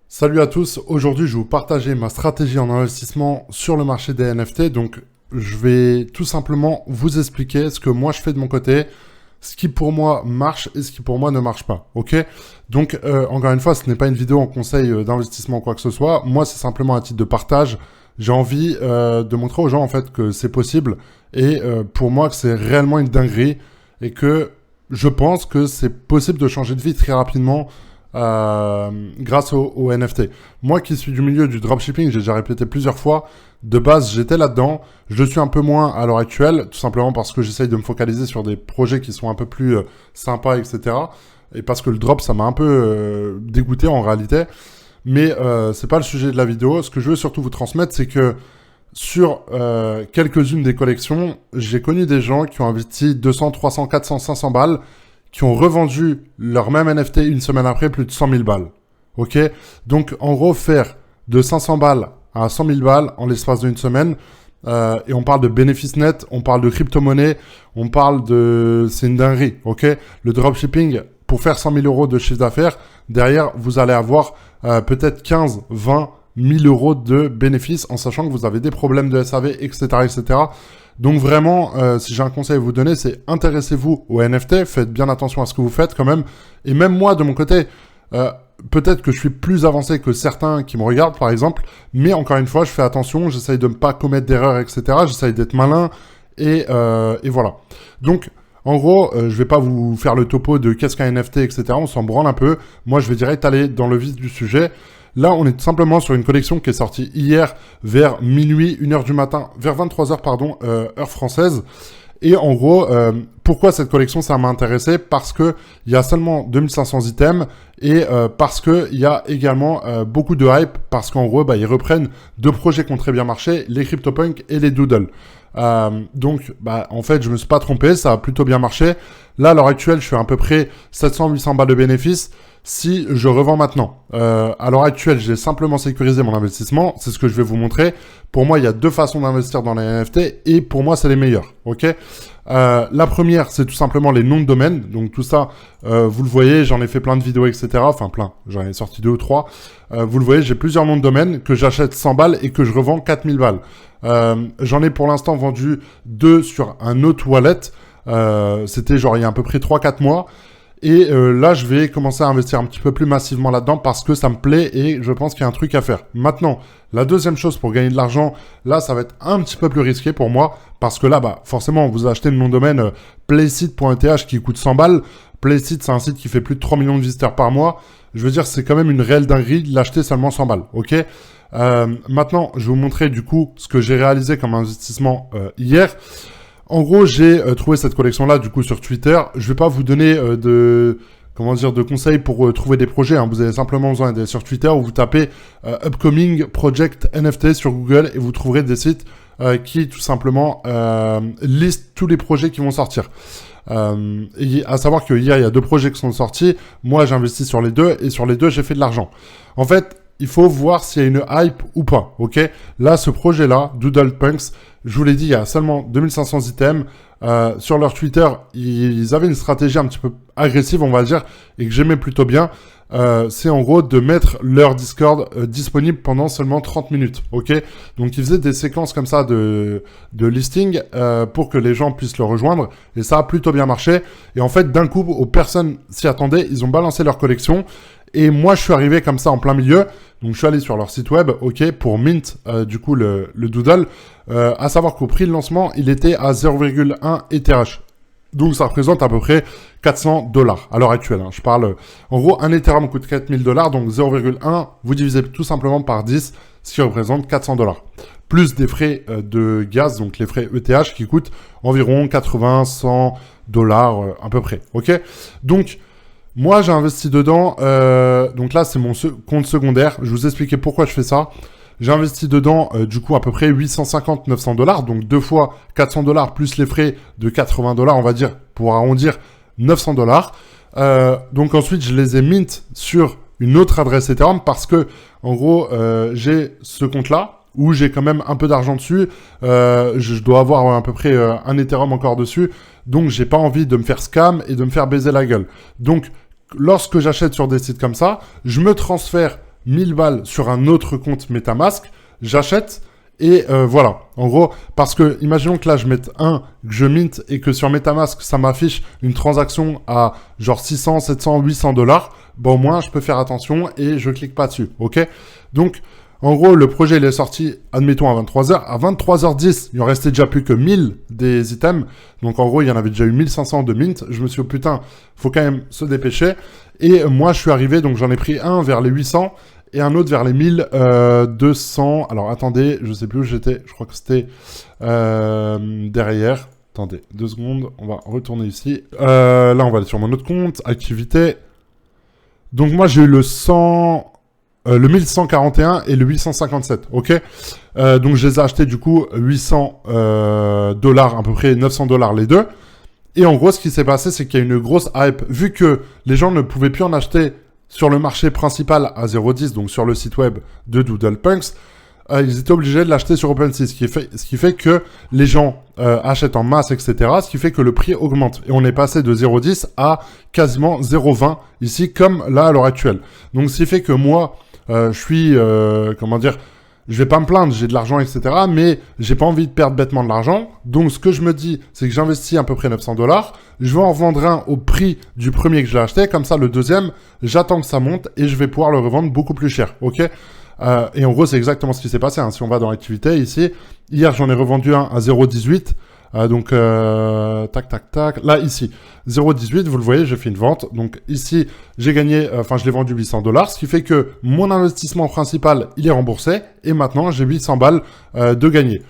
Salut à tous, aujourd'hui je vais vous partager ma stratégie en investissement sur le marché des NFT. Donc je vais tout simplement vous expliquer ce que moi je fais de mon côté, ce qui pour moi marche et ce qui pour moi ne marche pas. Ok. Donc encore une fois, ce n'est pas une vidéo en conseil d'investissement ou quoi que ce soit. Moi c'est simplement un titre de partage. J'ai envie de montrer aux gens en fait que c'est possible et pour moi que c'est réellement une dinguerie et que je pense que c'est possible de changer de vie très rapidement grâce au NFT. Moi qui suis du milieu du dropshipping, j'ai déjà répété plusieurs fois, de base j'étais là-dedans, je suis un peu moins à l'heure actuelle, tout simplement parce que j'essaye de me focaliser sur des projets qui sont un peu plus sympas, etc. Et parce que le drop, ça m'a un peu dégoûté en réalité. Mais c'est pas le sujet de la vidéo. Ce que je veux surtout vous transmettre, c'est que sur quelques-unes des collections, j'ai connu des gens qui ont investi 200, 300, 400, 500 balles, qui ont revendu leur même NFT une semaine après plus de 100 000 balles. Ok. Donc, en gros, faire de 500 balles à 100 000 balles en l'espace d'une semaine, et on parle de bénéfices nets, on parle de crypto-monnaie, on parle de... C'est une dinguerie, ok. Le dropshipping, pour faire 100 000 euros de chiffre d'affaires, derrière, vous allez avoir peut-être 15, 20 000 euros de bénéfices, en sachant que vous avez des problèmes de SAV, etc., etc. Donc vraiment, si j'ai un conseil à vous donner, c'est intéressez-vous aux NFT, faites bien attention à ce que vous faites quand même. Et même moi, de mon côté, peut-être que je suis plus avancé que certains qui me regardent, par exemple, mais encore une fois, je fais attention, j'essaye de ne pas commettre d'erreurs, etc. J'essaye d'être malin, et voilà. Donc, en gros, je vais pas vous faire le topo de qu'est-ce qu'un NFT, etc. On s'en branle un peu. Moi, je vais direct aller dans le vif du sujet. Là, on est tout simplement sur une collection qui est sortie hier vers minuit, 1h du matin, vers 23h, pardon, heure française. Et en gros, pourquoi cette collection, ça m'a intéressé? Parce que il y a seulement 2500 items et parce que il y a également beaucoup de hype, parce qu'en gros, ils reprennent deux projets qui ont très bien marché, les CryptoPunk et les Doodle. Donc, en fait, je me suis pas trompé, ça a plutôt bien marché. Là, à l'heure actuelle, je fais à peu près 700-800 balles de bénéfices si je revends maintenant. À l'heure actuelle, j'ai simplement sécurisé mon investissement. C'est ce que je vais vous montrer. Pour moi, il y a deux façons d'investir dans les NFT et pour moi, c'est les meilleures. Ok. La première, c'est tout simplement les noms de domaine. Donc tout ça, vous le voyez, j'en ai fait plein de vidéos, etc. Enfin plein, j'en ai sorti 2 ou 3. Vous le voyez, j'ai plusieurs noms de domaine que j'achète 100 balles et que je revends 4000 balles. J'en ai pour l'instant vendu 2 sur un autre wallet. C'était genre il y a à peu près 3-4 mois. Et là, je vais commencer à investir un petit peu plus massivement là-dedans parce que ça me plaît et je pense qu'il y a un truc à faire. Maintenant, la deuxième chose pour gagner de l'argent, là, ça va être un petit peu plus risqué pour moi parce que là, forcément, vous achetez le nom de domaine Playseed.eth qui coûte 100 balles. Playseed, c'est un site qui fait plus de 3 millions de visiteurs par mois. Je veux dire, c'est quand même une réelle dinguerie de l'acheter seulement 100 balles, ok? Maintenant, je vais vous montrer du coup ce que j'ai réalisé comme investissement hier. En gros, j'ai trouvé cette collection-là, du coup, sur Twitter. Je vais pas vous donner de conseils pour trouver des projets. Hein. Vous avez simplement besoin d'aller sur Twitter où vous tapez Upcoming Project NFT sur Google et vous trouverez des sites qui, tout simplement, listent tous les projets qui vont sortir. Et à savoir que hier, il y a 2 projets qui sont sortis. Moi, j'ai investi sur les 2 et sur les 2, j'ai fait de l'argent. En fait, il faut voir s'il y a une hype ou pas, ok? Là, ce projet-là, Doodle Punks, je vous l'ai dit, il y a seulement 2500 items. Sur leur Twitter, ils avaient une stratégie un petit peu agressive, on va dire, et que j'aimais plutôt bien. C'est en gros de mettre leur Discord disponible pendant seulement 30 minutes, ok? Donc, ils faisaient des séquences comme ça de listing pour que les gens puissent le rejoindre, et ça a plutôt bien marché. Et en fait, d'un coup, aux personnes s'y attendaient, ils ont balancé leur collection. Et moi, je suis arrivé comme ça en plein milieu. Donc, je suis allé sur leur site web, ok, pour mint, du coup, le Doodle. À savoir qu'au prix de lancement, il était à 0,1 ETH. Donc, ça représente à peu près 400 $. À l'heure actuelle, hein. Je parle, en gros, un Ethereum coûte 4000 $. Donc, 0,1, vous divisez tout simplement par 10, ce qui représente 400 $. Plus des frais de gaz, donc les frais ETH qui coûtent environ 80, 100 $, à peu près, ok? Donc, moi, j'ai investi dedans, donc là, c'est mon compte secondaire. Je vous expliquais pourquoi je fais ça. J'ai investi dedans, du coup, à peu près 850-900 $, donc 2 fois 400 $ plus les frais de 80 $, on va dire, pour arrondir 900 $. Donc ensuite, je les ai mint sur une autre adresse Ethereum parce que, en gros, j'ai ce compte-là où j'ai quand même un peu d'argent dessus. Je dois avoir à peu près un Ethereum encore dessus. Donc, j'ai pas envie de me faire scam et de me faire baiser la gueule. Donc, lorsque j'achète sur des sites comme ça, je me transfère 1000 balles sur un autre compte MetaMask, j'achète. Et voilà, en gros, parce que imaginons que là je mette que je mint et que sur MetaMask ça m'affiche une transaction à genre 600, 700, 800 $, bon au moins je peux faire attention et je clique pas dessus, ok? Donc en gros le projet il est sorti, admettons à 23h, à 23h10 il en restait déjà plus que 1000 des items, donc en gros il y en avait déjà eu 1500 de mint, je me suis dit oh putain, faut quand même se dépêcher, et moi je suis arrivé, donc j'en ai pris un vers les 800, et un autre vers les 1200. Alors, attendez, je sais plus où j'étais. Je crois que c'était derrière. Attendez, 2 secondes. On va retourner ici. Là, on va aller sur mon autre compte. Activité. Donc, moi, j'ai eu le 1141 et le 857. OK. Donc, je les ai achetés, du coup, 800 $, à peu près 900 $ les deux. Et en gros, ce qui s'est passé, c'est qu'il y a une grosse hype. Vu que les gens ne pouvaient plus en acheter sur le marché principal à 0,10, donc sur le site web de DoodlePunks, ils étaient obligés de l'acheter sur OpenSea, ce qui fait que les gens achètent en masse, etc., ce qui fait que le prix augmente. Et on est passé de 0,10 à quasiment 0,20 ici, comme là à l'heure actuelle. Donc ce qui fait que moi, je suis, comment dire, je vais pas me plaindre, j'ai de l'argent, etc., mais j'ai pas envie de perdre bêtement de l'argent. Donc, ce que je me dis, c'est que j'investis à peu près 900 $. Je vais en revendre un au prix du premier que j'ai acheté. Comme ça, le deuxième, j'attends que ça monte et je vais pouvoir le revendre beaucoup plus cher. OK? Et en gros, c'est exactement ce qui s'est passé. Hein. Si on va dans l'activité ici, hier, j'en ai revendu un à 0,18. Donc, tac, tac, tac. Là, ici, 0,18, vous le voyez, j'ai fait une vente. Donc, ici, j'ai gagné, je l'ai vendu 800 $, ce qui fait que mon investissement principal, il est remboursé. Et maintenant, j'ai 800 balles de gagner.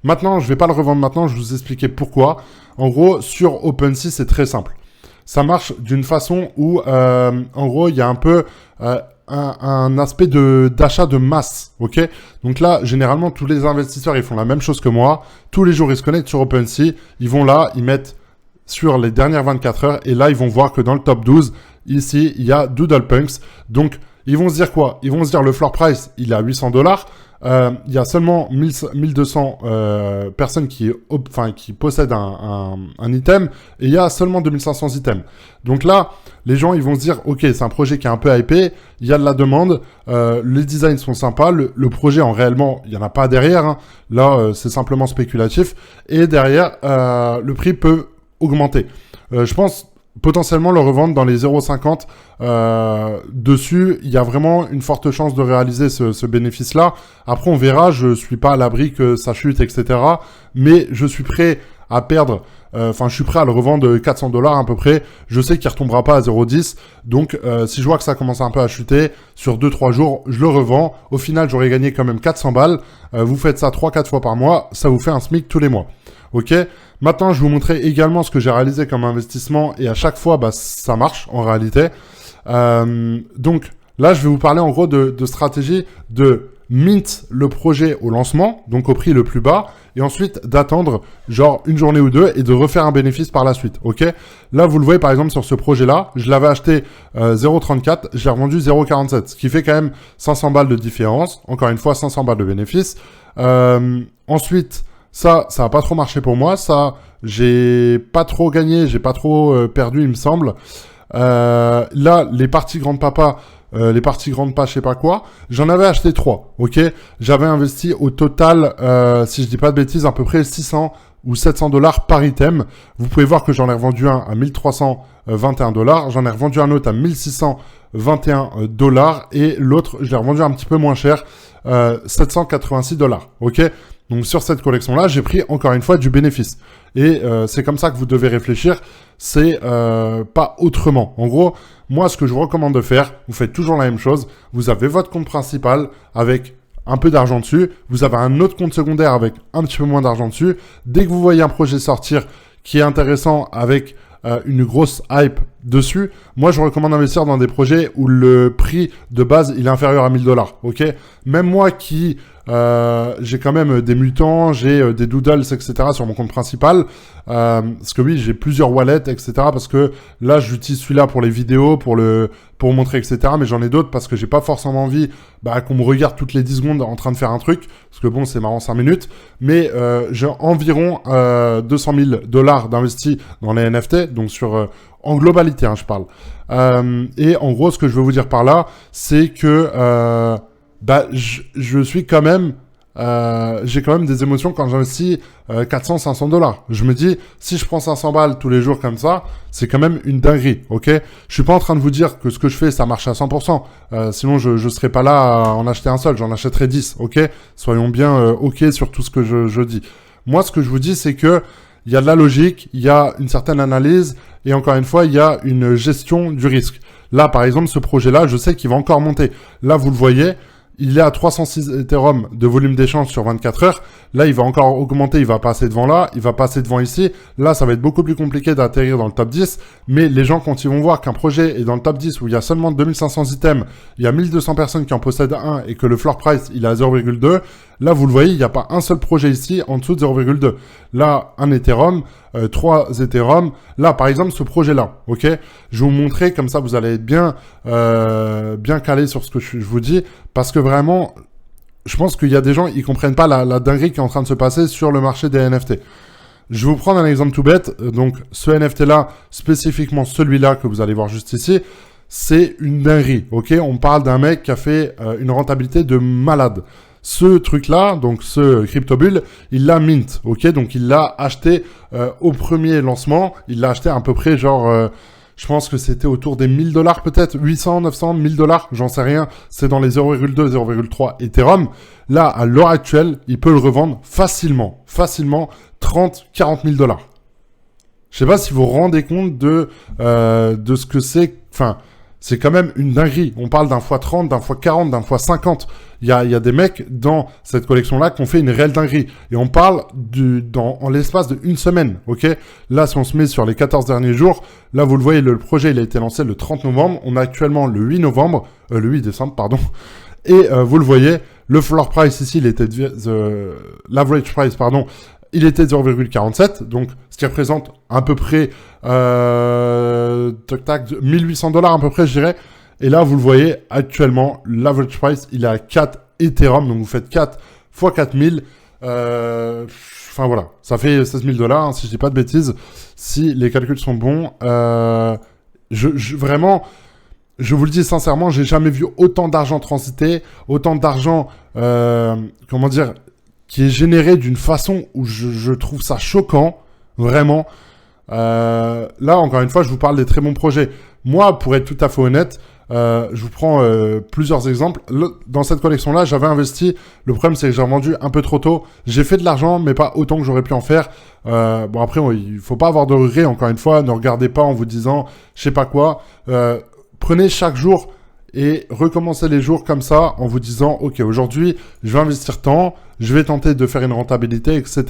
Maintenant, je vais pas le revendre maintenant, je vais vous expliquer pourquoi. En gros, sur OpenSea, c'est très simple. Ça marche d'une façon où, en gros, il y a un peu un aspect d'achat de masse, ok? Donc là, généralement, tous les investisseurs, ils font la même chose que moi. Tous les jours, ils se connectent sur OpenSea. Ils vont là, ils mettent sur les dernières 24 heures. Et là, ils vont voir que dans le top 12, ici, il y a DoodlePunks. Donc, ils vont se dire quoi? Ils vont se dire le floor price, il est à 800 $. Il y a seulement 1200 personnes qui possèdent un item et il y a seulement 2500 items. Donc là, les gens, ils vont se dire, ok, c'est un projet qui est un peu hypé, il y a de la demande, les designs sont sympas, le projet, en réellement, il n'y en a pas derrière. Hein. Là, c'est simplement spéculatif. Et derrière, le prix peut augmenter. Je pense potentiellement le revendre dans les 0,50 dessus, il y a vraiment une forte chance de réaliser ce bénéfice-là. Après, on verra, je suis pas à l'abri que ça chute, etc. Mais je suis prêt à perdre, je suis prêt à le revendre 400 $ à peu près. Je sais qu'il retombera pas à 0,10. Donc, si je vois que ça commence un peu à chuter, sur 2-3 jours, je le revends. Au final, j'aurais gagné quand même 400 balles. Vous faites ça 3-4 fois par mois, ça vous fait un SMIC tous les mois. Ok. Maintenant, je vais vous montrer également ce que j'ai réalisé comme investissement et à chaque fois, ça marche en réalité. Donc là, je vais vous parler en gros de stratégie de mint le projet au lancement, donc au prix le plus bas, et ensuite d'attendre genre une journée ou deux et de refaire un bénéfice par la suite. Ok. Là, vous le voyez par exemple sur ce projet-là, je l'avais acheté 0,34, je l'ai revendu 0,47, ce qui fait quand même 500 balles de différence. Encore une fois, 500 balles de bénéfice. Ensuite, ça a pas trop marché pour moi. Ça, j'ai pas trop gagné, j'ai pas trop perdu, il me semble. Là, les parties grande-papa, les parties grande-pas, je sais pas quoi, j'en avais acheté 3, ok? J'avais investi au total, si je dis pas de bêtises, à peu près 600 ou 700 $ par item. Vous pouvez voir que j'en ai revendu un à 1321 $, j'en ai revendu un autre à 1621 $, et l'autre, je l'ai revendu un petit peu moins cher, 786 $, ok? Donc sur cette collection-là, j'ai pris encore une fois du bénéfice. Et c'est comme ça que vous devez réfléchir, c'est pas autrement. En gros, moi ce que je vous recommande de faire, vous faites toujours la même chose. Vous avez votre compte principal avec un peu d'argent dessus. Vous avez un autre compte secondaire avec un petit peu moins d'argent dessus. Dès que vous voyez un projet sortir qui est intéressant avec une grosse hype dessus, moi je vous recommande d'investir dans des projets où le prix de base il est inférieur à 1000 $. Ok, même moi qui j'ai quand même des mutants, j'ai des doodles, etc. sur mon compte principal. Parce que oui, j'ai plusieurs wallets, etc. Parce que là, j'utilise celui-là pour les vidéos, pour montrer, etc. Mais j'en ai d'autres parce que j'ai pas forcément envie qu'on me regarde toutes les 10 secondes en train de faire un truc. Parce que bon, c'est marrant 5 minutes. Mais j'ai environ 200 000 $ d'investis dans les NFT. Donc sur en globalité, hein, je parle. Et en gros, ce que je veux vous dire par là, c'est que je suis quand même... j'ai quand même des émotions quand j'investis 400-500 dollars. Je me dis, si je prends 500 balles tous les jours comme ça, c'est quand même une dinguerie, ok? Je suis pas en train de vous dire que ce que je fais, ça marche à 100%. Sinon, je serais pas là à en acheter un seul, j'en achèterais 10, ok? Soyons bien ok sur tout ce que je dis. Moi, ce que je vous dis, c'est que il y a de la logique, il y a une certaine analyse, et encore une fois, il y a une gestion du risque. Là, par exemple, ce projet-là, je sais qu'il va encore monter. Là, vous le voyez, il est à 306 Ethereum de volume d'échange sur 24 heures. Là, il va encore augmenter, il va passer devant là, il va passer devant ici. Là, ça va être beaucoup plus compliqué d'atterrir dans le top 10. Mais les gens, quand ils vont voir qu'un projet est dans le top 10 où il y a seulement 2500 items, il y a 1200 personnes qui en possèdent un et que le floor price, il est à 0,2, là, vous le voyez, il n'y a pas un seul projet ici en dessous de 0,2. Là, un Ethereum, 3 Ethereum. Là, par exemple, ce projet-là, ok? Je vais vous montrer, comme ça, vous allez être bien calé sur ce que je vous dis, parce que vraiment, je pense qu'il y a des gens, ils comprennent pas la dinguerie qui est en train de se passer sur le marché des NFT. Je vais vous prendre un exemple tout bête. Donc, ce NFT-là, spécifiquement celui-là que vous allez voir juste ici, c'est une dinguerie, ok? On parle d'un mec qui a fait une rentabilité de malade. Ce truc-là, donc ce CryptoBull, il l'a mint, ok? Donc, il l'a acheté au premier lancement. Il l'a acheté à peu près genre... je pense que c'était autour des 1000 dollars peut-être, 800, 900, 1000 dollars, j'en sais rien. C'est dans les 0,2, 0,3 Ethereum. Là, à l'heure actuelle, il peut le revendre facilement, 30, 40 000 dollars. Je sais pas si vous vous rendez compte de ce que c'est. Enfin, c'est quand même une dinguerie. On parle d'un fois 30, d'un fois 40, d'un fois 50. Il y a des mecs dans cette collection-là qui ont fait une réelle dinguerie. Et on parle en l'espace de une semaine, ok? Là, si on se met sur les 14 derniers jours, là, vous le voyez, le projet, il a été lancé le 30 novembre. On a actuellement le 8 décembre, pardon. Et vous le voyez, le floor price ici, l'average price, pardon, il était 0,47, donc ce qui représente à peu près 1800 dollars à peu près, je dirais. Et là, vous le voyez, actuellement, l'average price, il est à 4 Ethereum, donc vous faites 4 fois 4000. Enfin voilà, ça fait 16 000 dollars, hein, si je dis pas de bêtises, si les calculs sont bons. Vraiment, je vous le dis sincèrement, j'ai jamais vu autant d'argent transiter, autant d'argent, comment dire, qui est généré d'une façon où je trouve ça choquant, vraiment. Là, encore une fois, je vous parle des très bons projets. Moi, pour être tout à fait honnête, je vous prends plusieurs exemples. Dans cette collection-là, j'avais investi. Le problème, c'est que j'ai vendu un peu trop tôt. J'ai fait de l'argent, mais pas autant que j'aurais pu en faire. Bon, après, il faut pas avoir de regrets. Encore une fois, ne regardez pas en vous disant, je sais pas quoi. Prenez chaque jour et recommencez les jours comme ça en vous disant, ok, aujourd'hui, je vais investir tant, je vais tenter de faire une rentabilité, etc.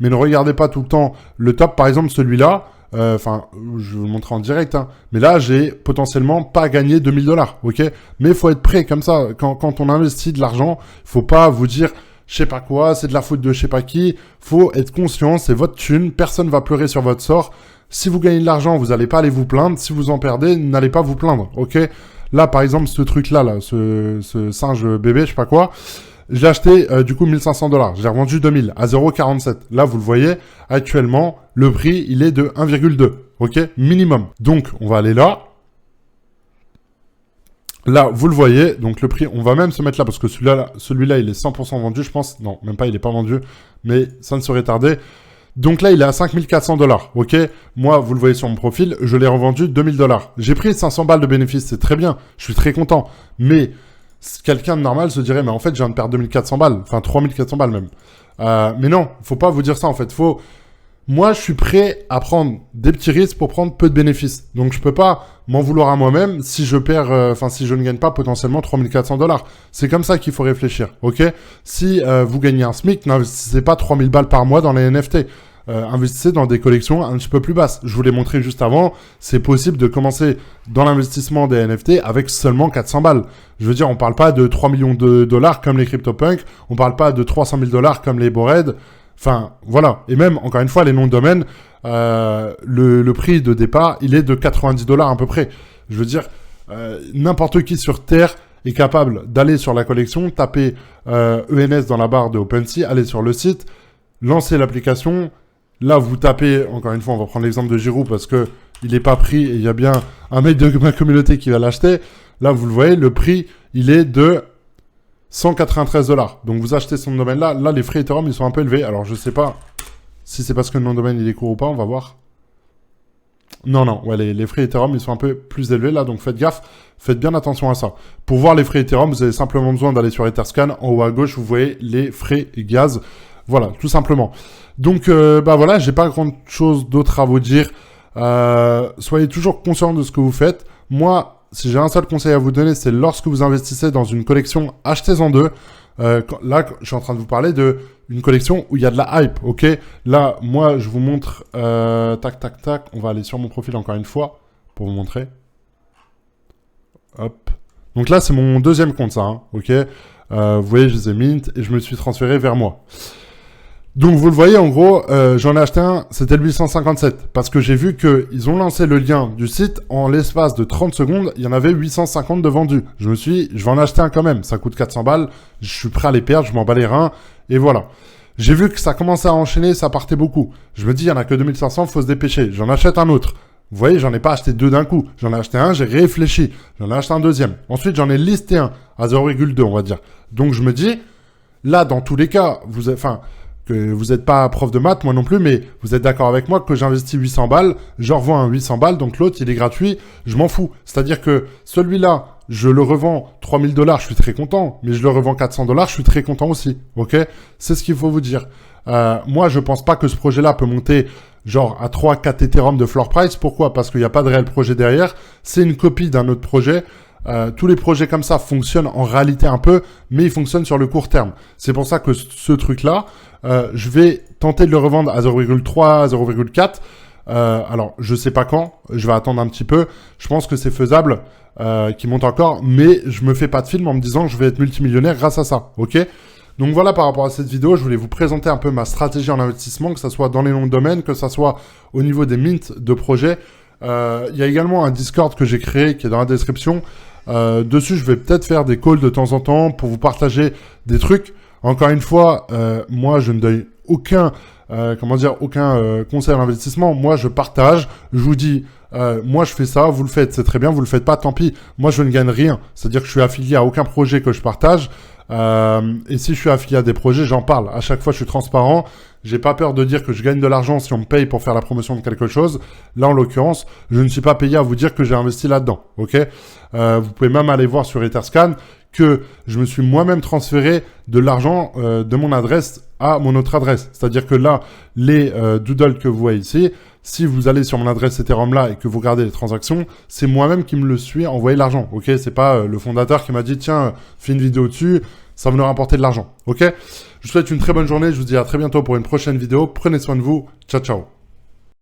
Mais ne regardez pas tout le temps le top. Par exemple, celui-là, enfin, je vais vous montrer en direct, hein, mais là, j'ai potentiellement pas gagné 2000 dollars, ok? Mais il faut être prêt comme ça. Quand on investit de l'argent, faut pas vous dire, je sais pas quoi, c'est de la faute de je sais pas qui. Faut être conscient, c'est votre thune, personne va pleurer sur votre sort. Si vous gagnez de l'argent, vous n'allez pas aller vous plaindre. Si vous en perdez, n'allez pas vous plaindre, ok? Là, par exemple, ce truc-là, ce singe bébé, je sais pas quoi, je l'ai acheté du coup 1500 dollars. Je l'ai revendu 2000 à 0,47. Là, vous le voyez, actuellement, le prix, il est de 1,2, ok? Minimum. Donc, on va aller là. Là, vous le voyez, donc le prix, on va même se mettre là, parce que celui-là, il est 100% vendu, je pense. Non, même pas, il est pas vendu, mais ça ne serait tardé. Donc là, il est à 5400 dollars, ok? Moi, vous le voyez sur mon profil, je l'ai revendu 2000 dollars. J'ai pris 500 balles de bénéfice, c'est très bien, je suis très content. Mais quelqu'un de normal se dirait, mais en fait, je viens de perdre 2400 balles, enfin 3400 balles même. Mais non, faut pas vous dire ça en fait, Moi, je suis prêt à prendre des petits risques pour prendre peu de bénéfices. Donc, je peux pas m'en vouloir à moi-même si je perds, si je ne gagne pas potentiellement 3400 dollars. C'est comme ça qu'il faut réfléchir, ok? Si vous gagnez un SMIC, n'investissez pas 3000 balles par mois dans les NFT. Investissez dans des collections un petit peu plus basses. Je vous l'ai montré juste avant, c'est possible de commencer dans l'investissement des NFT avec seulement 400 balles. Je veux dire, on parle pas de 3 millions de dollars comme les CryptoPunks, on parle pas de 300 000 dollars comme les Bored. Enfin, voilà. Et même, encore une fois, les noms de domaine, le prix de départ, il est de 90 dollars à peu près. Je veux dire, n'importe qui sur Terre est capable d'aller sur la collection, taper ENS dans la barre de OpenSea, aller sur le site, lancer l'application. Là, vous tapez, encore une fois, on va prendre l'exemple de Giroud parce que il n'est pas pris et il y a bien un mec de ma communauté qui va l'acheter. Là, vous le voyez, le prix, il est de 193 $. Donc, vous achetez son domaine là. Là, les frais Ethereum, ils sont un peu élevés. Alors, je sais pas si c'est parce que le nom de domaine, il est court ou pas. On va voir. Non. Ouais, les frais Ethereum, ils sont un peu plus élevés là. Donc, faites gaffe. Faites bien attention à ça. Pour voir les frais Ethereum, vous avez simplement besoin d'aller sur Etherscan. En haut à gauche, vous voyez les frais gaz. Voilà, tout simplement. Donc, voilà, j'ai pas grand chose d'autre à vous dire. Soyez toujours conscient de ce que vous faites. Moi, si j'ai un seul conseil à vous donner, c'est lorsque vous investissez dans une collection, achetez-en deux. Là, je suis en train de vous parler d'une collection où il y a de la hype, ok? Là, moi, je vous montre... tac. On va aller sur mon profil encore une fois pour vous montrer. Hop. Donc là, c'est mon deuxième compte, ça, hein, ok? Vous voyez, je les ai mint et je me suis transféré vers moi. Donc, vous le voyez, en gros, j'en ai acheté un, c'était le 857. Parce que j'ai vu qu'ils ont lancé le lien du site, en l'espace de 30 secondes, il y en avait 850 de vendus. Je me suis dit, je vais en acheter un quand même. Ça coûte 400 balles, je suis prêt à les perdre, je m'en bats les reins, et voilà. J'ai vu que ça commençait à enchaîner, ça partait beaucoup. Je me dis, il n'y en a que 2500, faut se dépêcher. J'en achète un autre. Vous voyez, j'en ai pas acheté deux d'un coup. J'en ai acheté un, j'ai réfléchi. J'en ai acheté un deuxième. Ensuite, j'en ai listé un à 0,2, on va dire. Donc, je me dis, là, dans tous les cas, que vous n'êtes pas prof de maths, moi non plus, mais vous êtes d'accord avec moi que j'investis 800 balles, je revends un 800 balles, donc l'autre, il est gratuit, je m'en fous. C'est-à-dire que celui-là, je le revends 3000 $, je suis très content, mais je le revends 400 $, je suis très content aussi, ok? C'est ce qu'il faut vous dire. Moi, je pense pas que ce projet-là peut monter genre à 3-4 Ethereum de floor price. Pourquoi? Parce qu'il n'y a pas de réel projet derrière. C'est une copie d'un autre projet. Tous les projets comme ça fonctionnent en réalité un peu, mais ils fonctionnent sur le court terme. C'est pour ça que ce truc-là, je vais tenter de le revendre à 0,3, 0,4. Alors, je sais pas quand, je vais attendre un petit peu. Je pense que c'est faisable qu'il monte encore, mais je me fais pas de film en me disant que je vais être multimillionnaire grâce à ça, ok? Donc voilà, par rapport à cette vidéo, je voulais vous présenter un peu ma stratégie en investissement, que ce soit dans les noms de domaine, que ce soit au niveau des mints de projets. Il y a également un Discord que j'ai créé qui est dans la description. Dessus, je vais peut-être faire des calls de temps en temps pour vous partager des trucs. Encore une fois, moi, je ne donne aucun conseil à l'investissement. Moi, je partage. Je vous dis, moi, je fais ça, vous le faites, c'est très bien. Vous le faites pas, tant pis. Moi, je ne gagne rien. C'est-à-dire que je suis affilié à aucun projet que je partage. Et si je suis affilié à des projets, j'en parle. À chaque fois, je suis transparent. J'ai pas peur de dire que je gagne de l'argent si on me paye pour faire la promotion de quelque chose. Là, en l'occurrence, je ne suis pas payé à vous dire que j'ai investi là-dedans. Ok? Vous pouvez même aller voir sur Etherscan que je me suis moi-même transféré de l'argent de mon adresse à mon autre adresse. C'est-à-dire que là, les doodles que vous voyez ici, si vous allez sur mon adresse Ethereum là et que vous regardez les transactions, c'est moi-même qui me le suis envoyé l'argent. Ok? C'est pas le fondateur qui m'a dit tiens, fais une vidéo dessus, ça va nous rapporter de l'argent. Ok? Je vous souhaite une très bonne journée. Je vous dis à très bientôt pour une prochaine vidéo. Prenez soin de vous. Ciao, ciao.